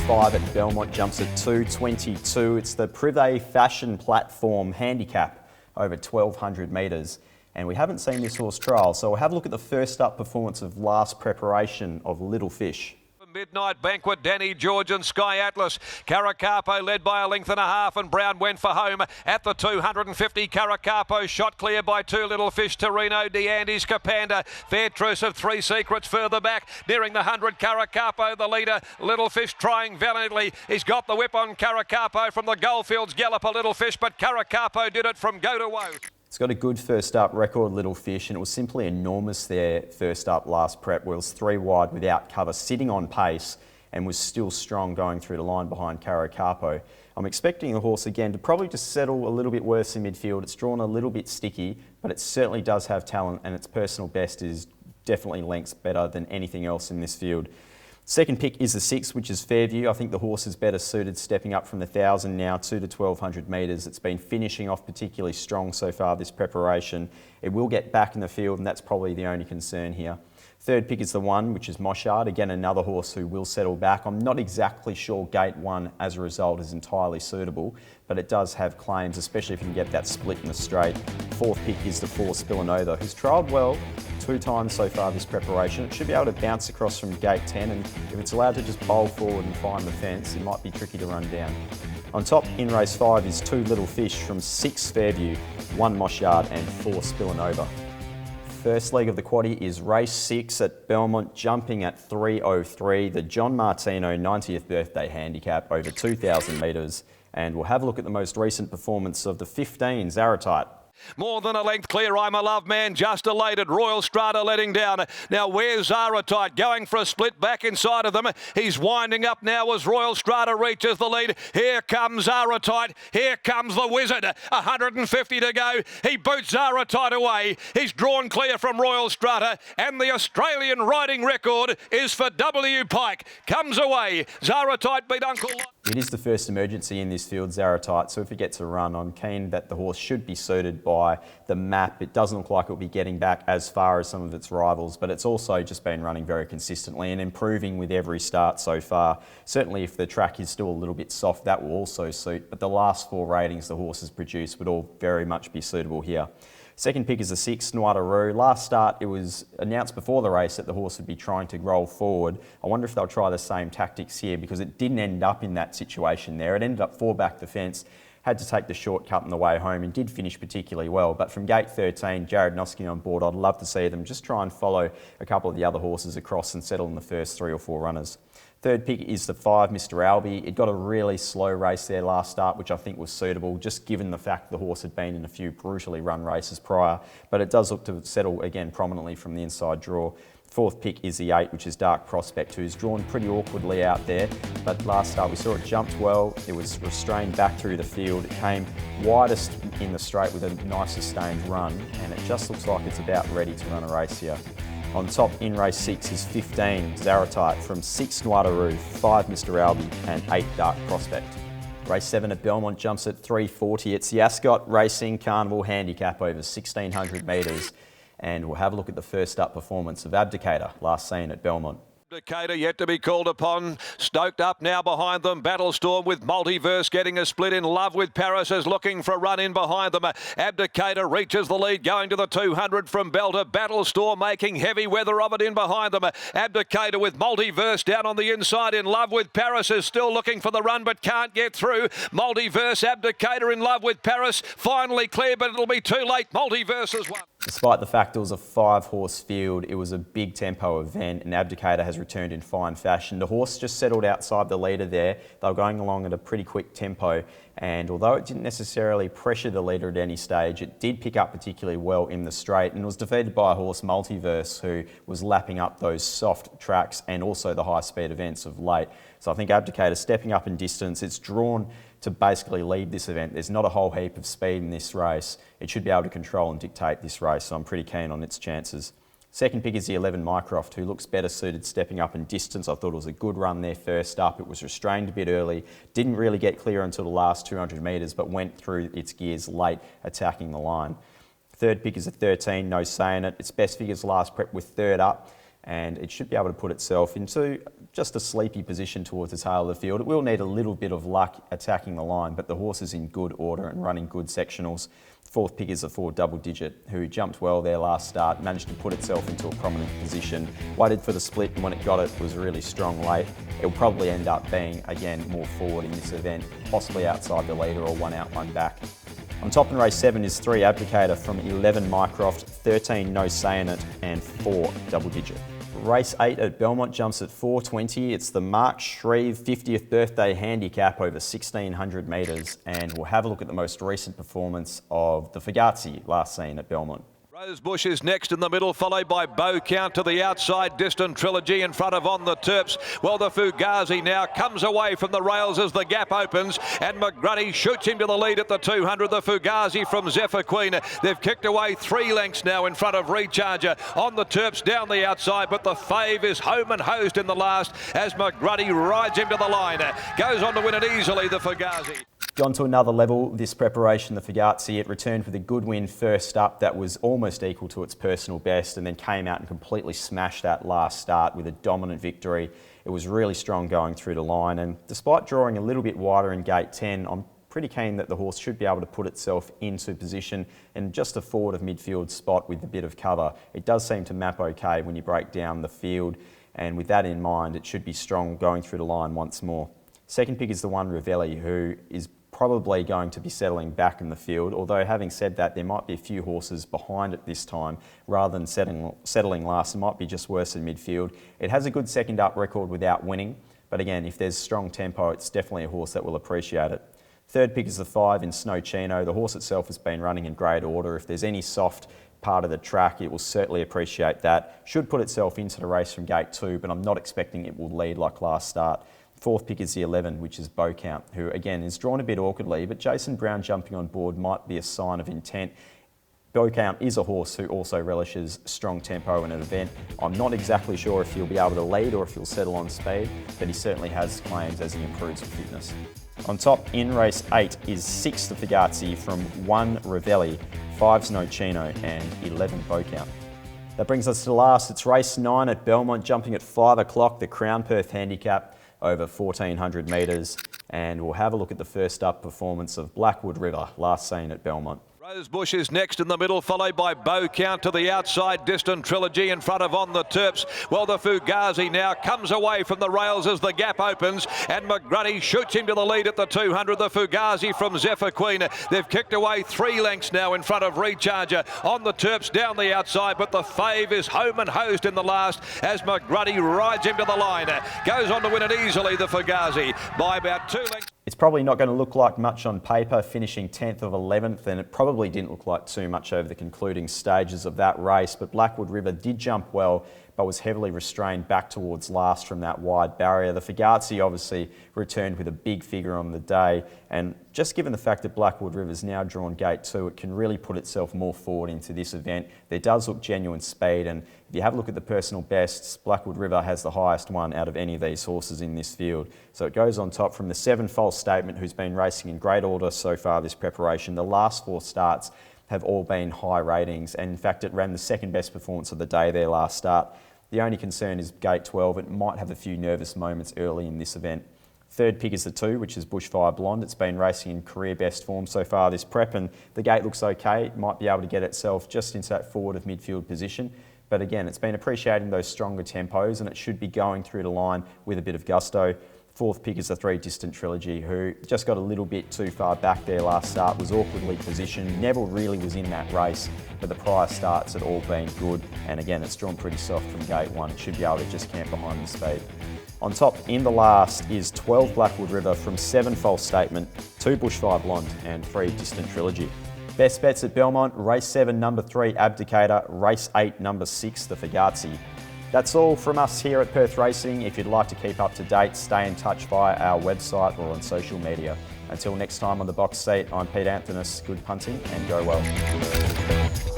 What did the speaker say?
5 at Belmont jumps at 2:22. It's the Privé Fashion Platform handicap over 1,200 metres. And we haven't seen this horse trial, so we'll have a look at the first up performance of last preparation of Little Fish. Midnight Banquet, Danny George and Sky Atlas. Caracapo led by a length and a half, and Brown went for home at the 250. Caracapo shot clear by two Little Fish, Torino, DeAndy's, Capanda. Fair Truce of Three Secrets further back, nearing the 100. Caracapo, the leader. Little Fish trying valiantly. He's got the whip on Caracapo from the Goldfields Gallop, a Little Fish, but Caracapo did it from go to woe. It's got a good first up record, Little Fish, and it was simply enormous there first up last prep. Wheels 3 wide without cover, sitting on pace, and was still strong going through the line behind Caracapo. I'm expecting the horse again to probably just settle a little bit worse in midfield. It's drawn a little bit sticky, but it certainly does have talent, and its personal best is definitely lengths better than anything else in this field. Second pick is the 6, which is Fairview. I think the horse is better suited, stepping up from the 1,000 now to the 1,200 metres. It's been finishing off particularly strong so far this preparation. It will get back in the field, and that's probably the only concern here. Third pick is the 1, which is Moshard. Again, another horse who will settle back. I'm not exactly sure Gate 1 as a result is entirely suitable, but it does have claims, especially if you can get that split in the straight. Fourth pick is the 4, Spillanova, who's trialled well 2 times so far this preparation. It should be able to bounce across from Gate 10, and if it's allowed to just bowl forward and find the fence, it might be tricky to run down. On top in race 5 is 2 Little Fish from 6 Fairview, 1 Moshard and 4 Spillanova. First leg of the quaddie is race 6 at Belmont, jumping at 3:03, the John Martino 90th birthday handicap over 2,000 metres. And we'll have a look at the most recent performance of the 15 Zaratite. More than a length clear, I'm a Love Man, just elated. Royal Strata letting down. Now where's Zaratite? Going for a split back inside of them. He's winding up now as Royal Strata reaches the lead. Here comes Zaratite. Here comes the Wizard. 150 to go. He boots Zaratite away. He's drawn clear from Royal Strata, and the Australian riding record is for W. Pike. Comes away. Zaratite beat Uncle. It is the first emergency in this field, Zaratite, so if it gets a run, I'm keen that the horse should be suited by the map. It doesn't look like it'll be getting back as far as some of its rivals, but it's also just been running very consistently and improving with every start so far. Certainly if the track is still a little bit soft, that will also suit, but the last 4 ratings the horse has produced would all very much be suitable here. Second pick is the 6, Noirdaroo. Last start, it was announced before the race that the horse would be trying to roll forward. I wonder if they'll try the same tactics here, because it didn't end up in that situation there. It ended up 4 back the fence, had to take the shortcut on the way home, and did finish particularly well. But from gate 13, Jared Nosky on board, I'd love to see them just try and follow a couple of the other horses across and settle in the first 3 or 4 runners. Third pick is the 5, Mr. Albie. It got a really slow race there last start, which I think was suitable, just given the fact the horse had been in a few brutally run races prior, but it does look to settle again prominently from the inside draw. Fourth pick is the 8, which is Dark Prospect, who's drawn pretty awkwardly out there, but last start we saw it jumped well. It was restrained back through the field. It came widest in the straight with a nice sustained run, and it just looks like it's about ready to run a race here. On top in race 6 is 15, Zaratite, from 6, Noirdaroo, 5, Mr. Albie and 8, Dark Prospect. Race 7 at Belmont jumps at 3:40. It's the Ascot Racing Carnival handicap over 1,600 metres. And we'll have a look at the first up performance of Abdicator, last seen at Belmont. Abdicator yet to be called upon. Stoked up now behind them. Battlestorm with Multiverse getting a split. In Love with Paris is looking for a run in behind them. Abdicator reaches the lead going to the 200 from Belter. Battlestorm making heavy weather of it in behind them. Abdicator with Multiverse down on the inside. In Love with Paris is still looking for the run but can't get through. Multiverse, Abdicator in Love with Paris. Finally clear, but it'll be too late. Multiverse has won. Despite the fact it was a 5-horse field, it was a big tempo event, and Abdicator has returned in fine fashion. The horse just settled outside the leader there. They were going along at a pretty quick tempo, and although it didn't necessarily pressure the leader at any stage, it did pick up particularly well in the straight, and was defeated by a horse, Multiverse, who was lapping up those soft tracks and also the high-speed events of late. So I think Abdicator stepping up in distance. It's drawn to basically lead this event. There's not a whole heap of speed in this race. It should be able to control and dictate this race, so I'm pretty keen on its chances. Second pick is the 11, Mycroft, who looks better suited stepping up in distance. I thought it was a good run there first up. It was restrained a bit early, didn't really get clear until the last 200 metres, but went through its gears late, attacking the line. Third pick is a 13, No Saying It. Its best figures last prep with third up. and it should be able to put itself into just a sleepy position towards the tail of the field. It will need a little bit of luck attacking the line, but the horse is in good order and running good sectionals. Fourth pick is a 4 Double Digit, who jumped well their last start, managed to put itself into a prominent position, waited for the split, and when it got it was really strong late. It will probably end up being, again, more forward in this event, possibly outside the leader or one out, one back. On top in race 7 is 3 Abdicator from 11 Mycroft, 13 No Sayin' It, and 4 Double Digit. Race 8 at Belmont jumps at 4:20. It's the Mark Shreve 50th birthday handicap over 1,600 metres, and we'll have a look at the most recent performance of the Fugazi last seen at Belmont. Rosebush is next in the middle, followed by Bow Count to the outside. Distant Trilogy in front of On the Terps. Well, the Fugazi now comes away from the rails as the gap opens, and McGruddy shoots him to the lead at the 200. The Fugazi from Zephyr Queen. They've kicked away 3 lengths now in front of Recharger. On the Terps down the outside, but the fave is home and hosed in the last as McGruddy rides him to the line. Goes on to win it easily, the Fugazi. Gone to another level this preparation, the Fugazi. It returned with a good win first up that was almost equal to its personal best, and then came out and completely smashed that last start with a dominant victory. It was really strong going through the line, and despite drawing a little bit wider in gate 10, I'm pretty keen that the horse should be able to put itself into position and just a forward of midfield spot with a bit of cover. It does seem to map okay when you break down the field, and with that in mind, it should be strong going through the line once more. Second pick is the 1 Ravelli, who is probably going to be settling back in the field, although having said that, there might be a few horses behind it this time. Rather than settling last, it might be just worse in midfield. It has a good second up record without winning, but again, if there's strong tempo, it's definitely a horse that will appreciate it. Third pick is the 5 in Snow Chino. The horse itself has been running in great order. If there's any soft part of the track, it will certainly appreciate that. Should put itself into the race from gate 2, but I'm not expecting it will lead like last start. Fourth pick is the 11, which is Bow Count, who again is drawn a bit awkwardly, but Jason Brown jumping on board might be a sign of intent. Bow Count is a horse who also relishes strong tempo in an event. I'm not exactly sure if he'll be able to lead or if he'll settle on speed, but he certainly has claims as he improves with fitness. On top in race 8 is 6 the Fugazi from 1 Ravelli, 5 Snow Chino, and 11 Bow Count. That brings us to the last. It's race 9 at Belmont, jumping at 5 o'clock, the Crown Perth handicap over 1,400 metres, and we'll have a look at the first up performance of Blackwood River, last seen at Belmont. Rosebush is next in the middle, followed by Bow Count to the outside. Distant Trilogy in front of On the Terps. Well, the Fugazi now comes away from the rails as the gap opens, and McGruddy shoots him to the lead at the 200. The Fugazi from Zephyr Queen. They've kicked away 3 lengths now in front of Recharger. On the Terps down the outside, but the fave is home and hosed in the last as McGruddy rides him to the line. Goes on to win it easily, the Fugazi, by about 2 lengths. It's probably not going to look like much on paper, finishing 10th of 11th, and it probably didn't look like too much over the concluding stages of that race, but Blackwood River did jump well, but was heavily restrained back towards last from that wide barrier. The Fugazi obviously returned with a big figure on the day, and just given the fact that Blackwood River's now drawn gate 2, it can really put itself more forward into this event. There does look genuine speed, and if you have a look at the personal bests, Blackwood River has the highest one out of any of these horses in this field. So it goes on top from the 7 False Statement, who's been racing in great order so far this preparation. The last 4 starts have all been high ratings, and in fact it ran the second best performance of the day their last start. The only concern is gate 12. It might have a few nervous moments early in this event. Third pick is the 2, which is Bushfire Blonde. It's been racing in career best form so far this prep, and the gate looks okay. It might be able to get itself just into that forward of midfield position. But again, it's been appreciating those stronger tempos, and it should be going through the line with a bit of gusto. Fourth pick is the 3 Distant Trilogy, who just got a little bit too far back there last start, was awkwardly positioned. Neville really was in that race, but the prior starts had all been good. And again, it's drawn pretty soft from gate 1. It should be able to just camp behind the speed. On top in the last is 12 Blackwood River from 7 False Statement, 2 Bushfire Blonde, and 3 Distant Trilogy. Best bets at Belmont, race 7, number 3, Abdicator, race 8, number 6, the Fugazi. That's all from us here at Perth Racing. If you'd like to keep up to date, stay in touch via our website or on social media. Until next time on the box seat, I'm Pete Anthony. Good punting and go well.